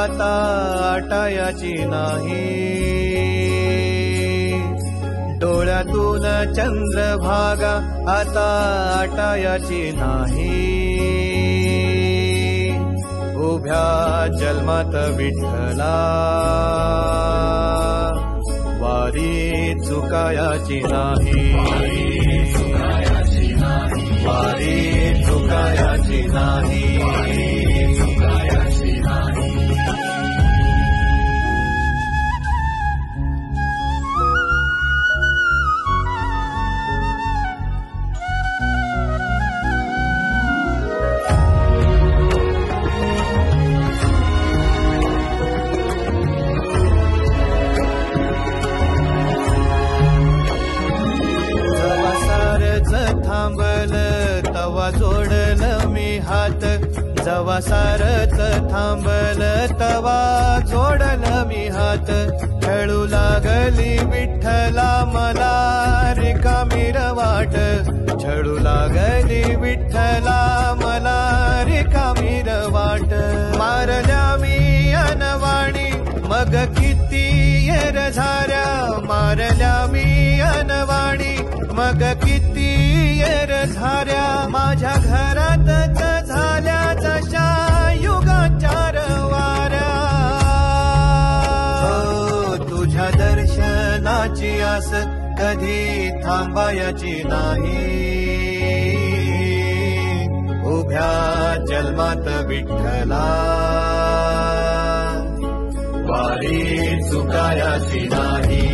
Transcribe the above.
आता आटायाची नाही, डोळ्यातून चंद्रभागा आता आटायाची नाही, उभ्या जन्मात विठ्ठला वारी चुकायाची नाही, वारी चुकायाची नाही. थांबल तवा जोडल मी हात, जवा सारच थांबल तवा जोडल मी हात, खेळू लागली विठ्ठला मला रिकामी वाट, छळू लागली विठ्ठला मला रिकामी वाट. मारल्या मी अनवाणी मग किती येर झाल्या, मारल्या मी अनवाणी मग किती येर झाल्या, माझ्या घरातच झाल्या जशा युगाचार वाऱ्या. तुझ्या दर्शनाची आस कधी थांबायची नाही, उभ्या जन्मात विठ्ठला वारी चुकायाची नाही.